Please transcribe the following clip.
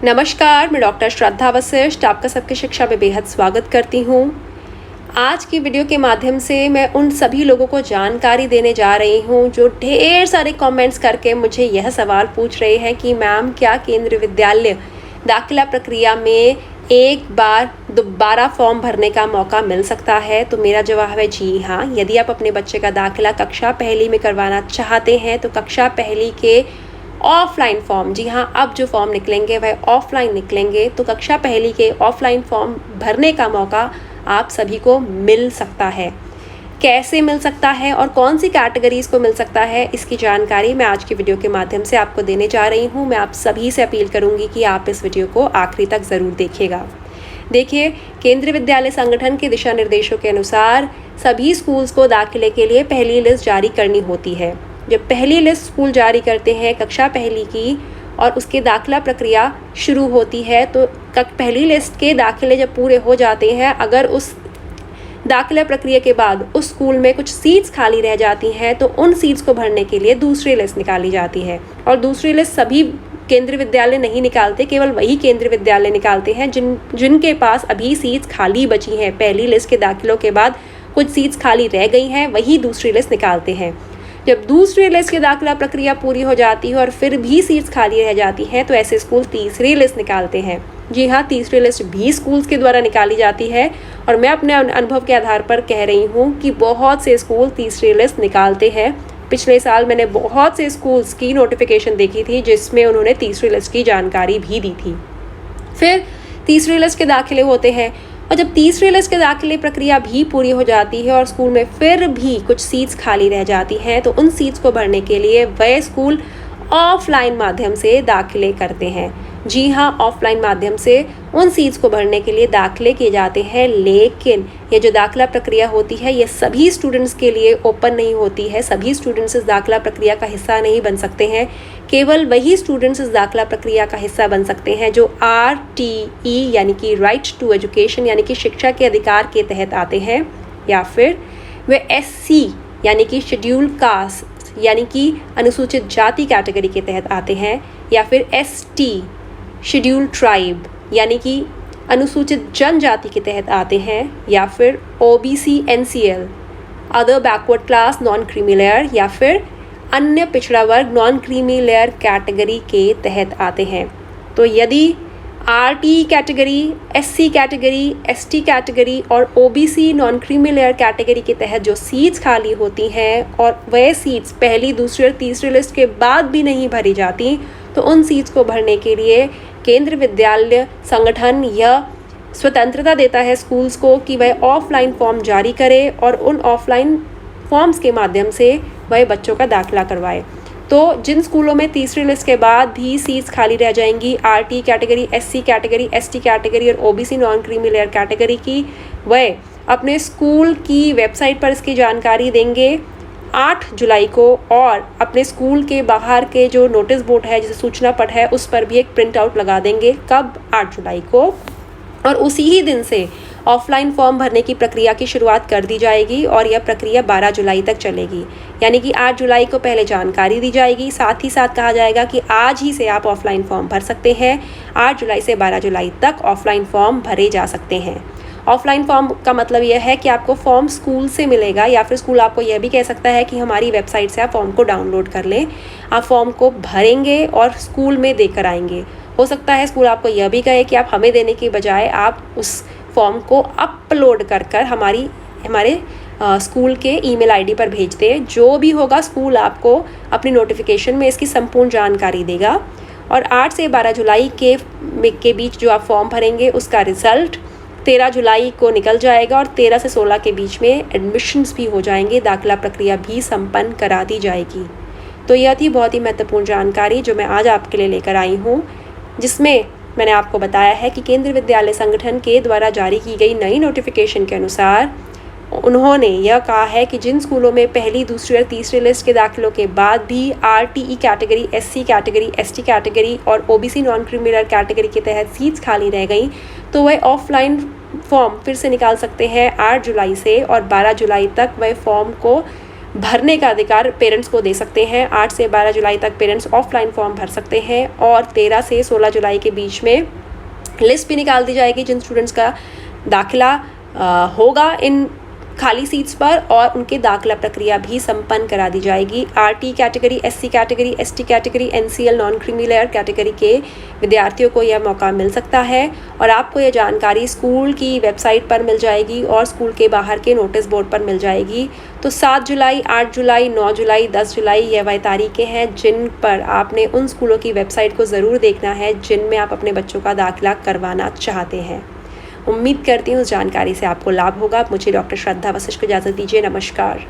नमस्कार, मैं डॉक्टर श्रद्धा वशिष्ठ आपका सबके शिक्षा में बेहद स्वागत करती हूँ। आज की वीडियो के माध्यम से मैं उन सभी लोगों को जानकारी देने जा रही हूँ जो ढेर सारे कमेंट्स करके मुझे यह सवाल पूछ रहे हैं कि मैम क्या केंद्रीय विद्यालय दाखिला प्रक्रिया में एक बार दोबारा फॉर्म भरने का मौका मिल सकता है। तो मेरा जवाब है जी हाँ। यदि आप अपने बच्चे का दाखिला कक्षा पहली में करवाना चाहते हैं तो कक्षा पहली के ऑफलाइन फॉर्म, जी हाँ, अब जो फॉर्म निकलेंगे वह ऑफलाइन निकलेंगे, तो कक्षा पहली के ऑफलाइन फॉर्म भरने का मौका आप सभी को मिल सकता है। कैसे मिल सकता है और कौन सी कैटेगरीज को मिल सकता है, इसकी जानकारी मैं आज की वीडियो के माध्यम से आपको देने जा रही हूँ। मैं आप सभी से अपील करूँगी कि आप इस वीडियो को आखिरी तक ज़रूर देखिएगा। देखिए, केंद्रीय विद्यालय संगठन के दिशा निर्देशों के अनुसार सभी स्कूल्स को दाखिले के लिए पहली लिस्ट जारी करनी होती है। जब पहली लिस्ट स्कूल जारी करते हैं कक्षा पहली की और उसके दाखिला प्रक्रिया शुरू होती है, तो पहली लिस्ट के दाखिले जब पूरे हो जाते हैं, अगर उस दाखिला प्रक्रिया के बाद उस स्कूल में कुछ सीट्स खाली रह जाती हैं तो उन सीट्स को भरने के लिए दूसरी लिस्ट निकाली जाती है। और दूसरी लिस्ट सभी केंद्रीय विद्यालय नहीं निकालते, केवल वही केंद्रीय विद्यालय निकालते हैं जिनके पास अभी सीट्स खाली बची हैं। पहली लिस्ट के दाखिलों के बाद कुछ सीट्स खाली रह गई हैं, वही दूसरी लिस्ट निकालते हैं। जब दूसरी लिस्ट की दाखिला प्रक्रिया पूरी हो जाती है और फिर भी सीट्स खाली रह जाती हैं तो ऐसे स्कूल तीसरी लिस्ट निकालते हैं। जी हाँ, तीसरी लिस्ट भी स्कूल्स के द्वारा निकाली जाती है और मैं अपने अनुभव के आधार पर कह रही हूँ कि बहुत से स्कूल तीसरी लिस्ट निकालते हैं। पिछले साल मैंने बहुत से स्कूल्स की नोटिफिकेशन देखी थी जिसमें उन्होंने तीसरी लिस्ट की जानकारी भी दी थी। फिर तीसरी लिस्ट के दाखिले होते हैं और जब तीसरी लिस्ट के दाखिले प्रक्रिया भी पूरी हो जाती है और स्कूल में फिर भी कुछ सीट्स खाली रह जाती हैं तो उन सीट्स को भरने के लिए वह स्कूल ऑफलाइन माध्यम से दाखिले करते हैं। जी हाँ, ऑफलाइन माध्यम से उन सीट्स को भरने के लिए दाखिले किए जाते हैं। लेकिन ये जो दाखिला प्रक्रिया होती है ये सभी स्टूडेंट्स के लिए ओपन नहीं होती है। सभी स्टूडेंट्स इस दाखिला प्रक्रिया का हिस्सा नहीं बन सकते हैं। केवल वही स्टूडेंट्स इस दाखिला प्रक्रिया का हिस्सा बन सकते हैं जो RTE यानी कि राइट टू एजुकेशन यानी कि शिक्षा के अधिकार के तहत आते हैं, या फिर वे SC यानी कि शेड्यूल कास्ट यानी कि अनुसूचित जाति कैटेगरी के तहत आते हैं, या फिर ST शेड्यूल ट्राइब यानी कि अनुसूचित जनजाति के तहत आते हैं, या फिर OBC NCL other backward class non creamy layer, या फिर अन्य पिछड़ा वर्ग नॉन क्रीमी लेयर कैटेगरी के तहत आते हैं। तो यदि RT category, SC category, ST category और OBC non creamy layer category के तहत जो सीट्स खाली होती हैं और वह सीट्स पहली, दूसरी और तीसरी लिस्ट के बाद भी नहीं भरी जाती, तो उन सीट्स को भरने के लिए केंद्रीय विद्यालय संगठन यह स्वतंत्रता देता है स्कूल्स को कि वह ऑफलाइन फॉर्म जारी करे और उन ऑफलाइन फॉर्म्स के माध्यम से वह बच्चों का दाखिला करवाए। तो जिन स्कूलों में तीसरी लिस्ट के बाद भी सीट्स खाली रह जाएंगी, RT category, SC category, ST category और OBC non creamy layer category की, वह अपने स्कूल की वेबसाइट पर इसकी जानकारी देंगे 8 जुलाई को, और अपने स्कूल के बाहर के जो नोटिस बोर्ड है, जैसे सूचना पट है, उस पर भी एक प्रिंट आउट लगा देंगे। कब? 8 जुलाई को। और उसी ही दिन से ऑफलाइन फॉर्म भरने की प्रक्रिया की शुरुआत कर दी जाएगी और यह प्रक्रिया 12 जुलाई तक चलेगी। यानी कि 8 जुलाई को पहले जानकारी दी जाएगी, साथ ही साथ कहा जाएगा कि आज ही से आप ऑफलाइन फॉर्म भर सकते हैं। 8 जुलाई से 12 जुलाई तक ऑफलाइन फॉर्म भरे जा सकते हैं। ऑफलाइन फॉर्म का मतलब यह है कि आपको फॉर्म स्कूल से मिलेगा, या फिर स्कूल आपको यह भी कह सकता है कि हमारी वेबसाइट से आप फॉर्म को डाउनलोड कर लें। आप फॉर्म को भरेंगे और स्कूल में देकर आएंगे। हो सकता है स्कूल आपको यह भी कहे कि आप हमें देने की बजाय आप उस फॉर्म को अपलोड कर हमारे स्कूल के ईमेल आईडी पर भेज दें। जो भी होगा स्कूल आपको अपनी नोटिफिकेशन में इसकी संपूर्ण जानकारी देगा। और 8 से 12 जुलाई के बीच जो आप फॉर्म भरेंगे उसका रिज़ल्ट 13 जुलाई को निकल जाएगा और 13 से 16 के बीच में एडमिशन्स भी हो जाएंगे, दाखिला प्रक्रिया भी संपन्न करा दी जाएगी। तो यह थी बहुत ही महत्वपूर्ण जानकारी जो मैं आज आपके लिए लेकर आई हूँ, जिसमें मैंने आपको बताया है कि केंद्रीय विद्यालय संगठन के द्वारा जारी की गई नई नोटिफिकेशन के अनुसार उन्होंने यह कहा है कि जिन स्कूलों में पहली, दूसरी और तीसरी लिस्ट के दाखिलों के बाद भी RTE category, SC category, ST category और OBC non creamy layer category के तहत सीट्स खाली रह गई, तो वह ऑफलाइन फॉर्म फिर से निकाल सकते हैं 8 जुलाई से, और 12 जुलाई तक वह फॉर्म को भरने का अधिकार पेरेंट्स को दे सकते हैं। 8 से 12 जुलाई तक पेरेंट्स ऑफलाइन फॉर्म भर सकते हैं और 13 से 16 जुलाई के बीच में लिस्ट भी निकाल दी जाएगी जिन स्टूडेंट्स का दाखिला होगा इन खाली सीट्स पर, और उनके दाखिला प्रक्रिया भी संपन्न करा दी जाएगी। RT category, SC category, ST category, NCL non creamy layer category के विद्यार्थियों को यह मौका मिल सकता है और आपको यह जानकारी स्कूल की वेबसाइट पर मिल जाएगी और स्कूल के बाहर के नोटिस बोर्ड पर मिल जाएगी। तो 7 जुलाई, 8 जुलाई, 9 जुलाई, 10 जुलाई यह वह तारीखें हैं जिन पर आपने उन स्कूलों की वेबसाइट को ज़रूर देखना है जिनमें आप अपने बच्चों का दाखिला करवाना चाहते हैं। उम्मीद करती हूँ उस जानकारी से आपको लाभ होगा। मुझे डॉक्टर श्रद्धा वशिष्ठ को इजाज़त दीजिए। नमस्कार।